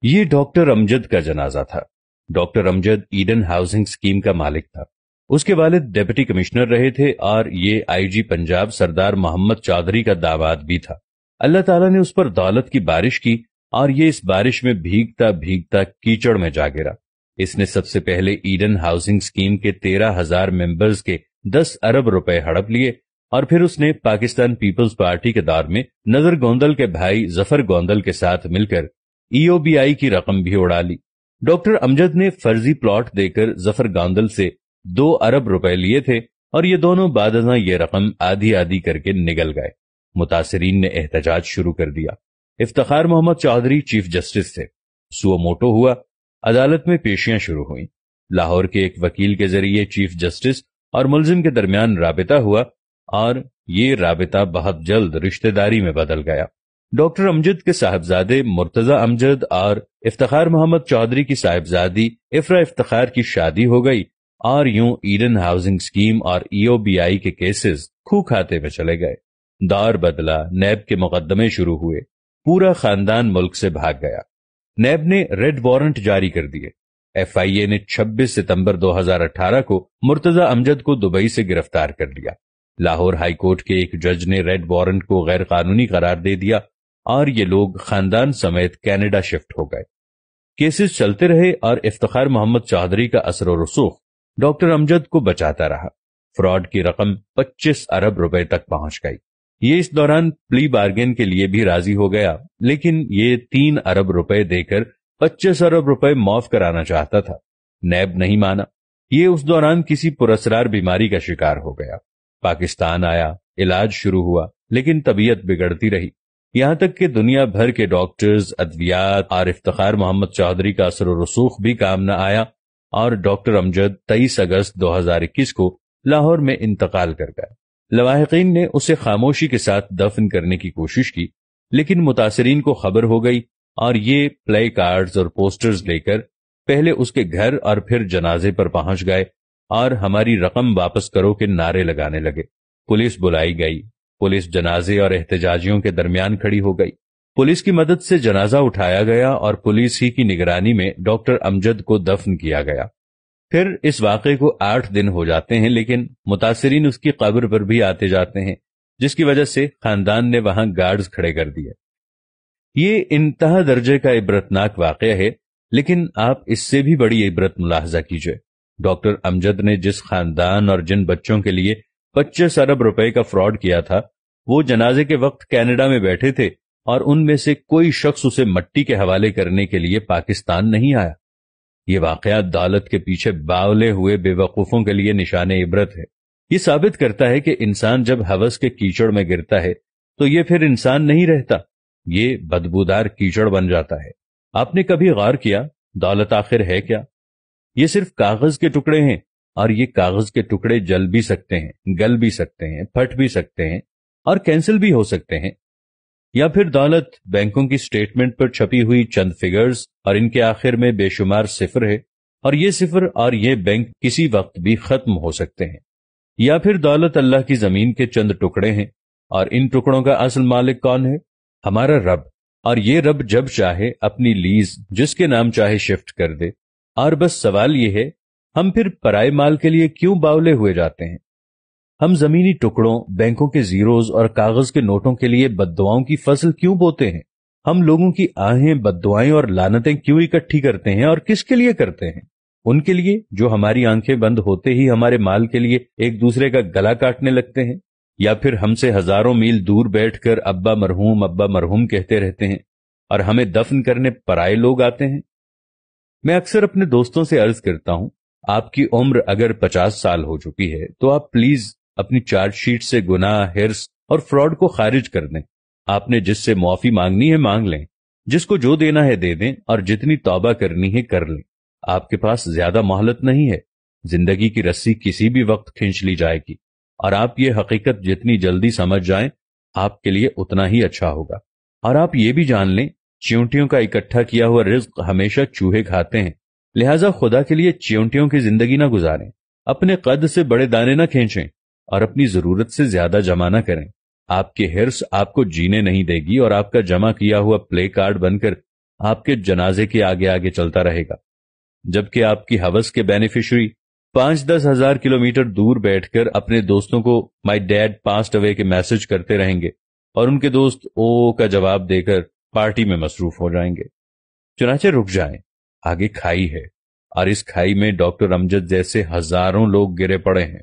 یہ ڈاکٹر امجد کا جنازہ تھا۔ ڈاکٹر امجد ایڈن ہاؤسنگ اسکیم کا مالک تھا۔ اس کے والد ڈپٹی کمشنر رہے تھے اور یہ آئی جی پنجاب سردار محمد چودھری کا داماد بھی تھا۔ اللہ تعالیٰ نے اس پر دولت کی بارش کی اور یہ اس بارش میں بھیگتا بھیگتا کیچڑ میں جا گرا۔ اس نے سب سے پہلے ایڈن ہاؤسنگ اسکیم کے 13,000 ممبرز کے 10 ارب روپے ہڑپ لیے اور پھر اس نے پاکستان پیپلز پارٹی کے دور میں نظر گوندل کے بھائی ظفر گوندل کے ساتھ مل کر ای او بی آئی کی رقم بھی اڑا لی۔ ڈاکٹر امجد نے فرضی پلاٹ دے کر ظفر گوندل سے 2 ارب روپے لیے تھے اور یہ دونوں بعد ازاں یہ رقم آدھی آدھی کر کے نگل گئے۔ متاثرین نے احتجاج شروع کر دیا۔ افتخار محمد چودھری چیف جسٹس تھے۔ سو موٹو ہوا، عدالت میں پیشیاں شروع ہوئیں۔ لاہور کے ایک وکیل کے ذریعے چیف جسٹس اور ملزم کے درمیان رابطہ ہوا اور یہ رابطہ بہت جلد رشتہ داری میں بدل گیا۔ ڈاکٹر امجد کے صاحبزادے مرتضی امجد اور افتخار محمد چودھری کی صاحبزادی افرا افتخار کی شادی ہو گئی اور یوں ایڈن ہاؤسنگ اسکیم اور ای او بی آئی کے کیسز کھو کھاتے میں چلے گئے۔ دور بدلا، نیب کے مقدمے شروع ہوئے، پورا خاندان ملک سے بھاگ گیا۔ نیب نے ریڈ وارنٹ جاری کر دیے۔ ایف آئی اے نے 26 ستمبر 2018 کو مرتضی امجد کو دبئی سے گرفتار کر لیا۔ لاہور ہائی کورٹ کے ایک جج نے ریڈ وارنٹ کو غیر قانونی قرار دے دیا اور یہ لوگ خاندان سمیت کینیڈا شفٹ ہو گئے۔ کیسز چلتے رہے اور افتخار محمد چودھری کا اثر و رسوخ ڈاکٹر امجد کو بچاتا رہا۔ فراڈ کی رقم 25 ارب روپے تک پہنچ گئی۔ یہ اس دوران پلی بارگین کے لیے بھی راضی ہو گیا، لیکن یہ 3 ارب روپے دے کر 25 ارب روپے معاف کرانا چاہتا تھا۔ نیب نہیں مانا۔ یہ اس دوران کسی پراسرار بیماری کا شکار ہو گیا۔ پاکستان آیا، علاج شروع ہوا، لیکن طبیعت بگڑتی رہی، یہاں تک کہ دنیا بھر کے ڈاکٹرز، ادویات اور افتخار محمد چودھری کا اثر و رسوخ بھی کام نہ آیا اور ڈاکٹر امجد 23 اگست 2021 کو لاہور میں انتقال کر گئے۔ لواحقین نے اسے خاموشی کے ساتھ دفن کرنے کی کوشش کی، لیکن متاثرین کو خبر ہو گئی اور یہ پلے کارڈز اور پوسٹرز لے کر پہلے اس کے گھر اور پھر جنازے پر پہنچ گئے اور ہماری رقم واپس کرو کے نعرے لگانے لگے۔ پولیس بلائی گئی۔ پولیس جنازے اور احتجاجیوں کے درمیان کھڑی ہو گئی۔ پولیس کی مدد سے جنازہ اٹھایا گیا اور پولیس ہی کی نگرانی میں ڈاکٹر امجد کو دفن کیا گیا۔ پھر اس واقعے کو 8 دن ہو جاتے ہیں، لیکن متاثرین اس کی قبر پر بھی آتے جاتے ہیں، جس کی وجہ سے خاندان نے وہاں گارڈز کھڑے کر دیے۔ یہ انتہا درجے کا عبرتناک واقعہ ہے، لیکن آپ اس سے بھی بڑی عبرت ملاحظہ کیجئے۔ ڈاکٹر امجد نے جس خاندان اور جن بچوں کے لیے 25 ارب روپے کا فراڈ کیا تھا، وہ جنازے کے وقت کینیڈا میں بیٹھے تھے اور ان میں سے کوئی شخص اسے مٹی کے حوالے کرنے کے لیے پاکستان نہیں آیا۔ یہ واقعہ دولت کے پیچھے باولے ہوئے بے وقوفوں کے لیے نشان عبرت ہے۔ یہ ثابت کرتا ہے کہ انسان جب ہوس کے کیچڑ میں گرتا ہے تو یہ پھر انسان نہیں رہتا، یہ بدبودار کیچڑ بن جاتا ہے۔ آپ نے کبھی غور کیا دولت آخر ہے کیا؟ یہ صرف کاغذ کے ٹکڑے ہیں، اور یہ کاغذ کے ٹکڑے جل بھی سکتے ہیں، گل بھی سکتے ہیں، پھٹ بھی سکتے ہیں اور کینسل بھی ہو سکتے ہیں۔ یا پھر دولت بینکوں کی سٹیٹمنٹ پر چھپی ہوئی چند فگرز اور ان کے آخر میں بے شمار صفر ہے، اور یہ صفر اور یہ بینک کسی وقت بھی ختم ہو سکتے ہیں۔ یا پھر دولت اللہ کی زمین کے چند ٹکڑے ہیں، اور ان ٹکڑوں کا اصل مالک کون ہے؟ ہمارا رب، اور یہ رب جب چاہے اپنی لیز جس کے نام چاہے شفٹ کر دے۔ اور بس سوال یہ ہے، ہم پھر پرائے مال کے لیے کیوں باولے ہوئے جاتے ہیں؟ ہم زمینی ٹکڑوں، بینکوں کے زیروز اور کاغذ کے نوٹوں کے لیے بددعاؤں کی فصل کیوں بوتے ہیں؟ ہم لوگوں کی آہیں، بددعائیں اور لعنتیں کیوں اکٹھی کرتے ہیں اور کس کے لیے کرتے ہیں؟ ان کے لیے جو ہماری آنکھیں بند ہوتے ہی ہمارے مال کے لیے ایک دوسرے کا گلا کاٹنے لگتے ہیں، یا پھر ہم سے ہزاروں میل دور بیٹھ کر ابا مرحوم کہتے رہتے ہیں اور ہمیں دفن کرنے پرائے لوگ آتے ہیں؟ میں اکثر اپنے دوستوں سے عرض کرتا ہوں، آپ کی عمر اگر 50 سال ہو چکی ہے تو آپ پلیز اپنی چارج شیٹ سے گناہ، ہرس اور فراڈ کو خارج کر دیں۔ آپ نے جس سے معافی مانگنی ہے مانگ لیں، جس کو جو دینا ہے دے دیں، اور جتنی توبہ کرنی ہے کر لیں۔ آپ کے پاس زیادہ مہلت نہیں ہے، زندگی کی رسی کسی بھی وقت کھینچ لی جائے گی، اور آپ یہ حقیقت جتنی جلدی سمجھ جائیں آپ کے لیے اتنا ہی اچھا ہوگا۔ اور آپ یہ بھی جان لیں، چیونٹیوں کا اکٹھا کیا ہوا رزق ہمیشہ چوہے کھاتے ہیں، لہٰذا خدا کے لیے چیونٹیوں کی زندگی نہ گزاریں، اپنے قد سے بڑے دانے نہ کھینچیں اور اپنی ضرورت سے زیادہ جمع نہ کریں۔ آپ کے ہرس آپ کو جینے نہیں دے گی، اور آپ کا جمع کیا ہوا پلے کارڈ بن کر آپ کے جنازے کے آگے آگے چلتا رہے گا، جبکہ آپ کی ہوس کے بینیفیشری 5-10 ہزار کلومیٹر دور بیٹھ کر اپنے دوستوں کو مائی ڈیڈ پاسڈ اوے کے میسج کرتے رہیں گے اور ان کے دوست او کا جواب دے کر پارٹی میں مصروف ہو جائیں گے۔ چنانچہ رک جائیں، آگے کھائی ہے، اور اس کھائی میں ڈاکٹر امجد جیسے ہزاروں لوگ گرے پڑے ہیں۔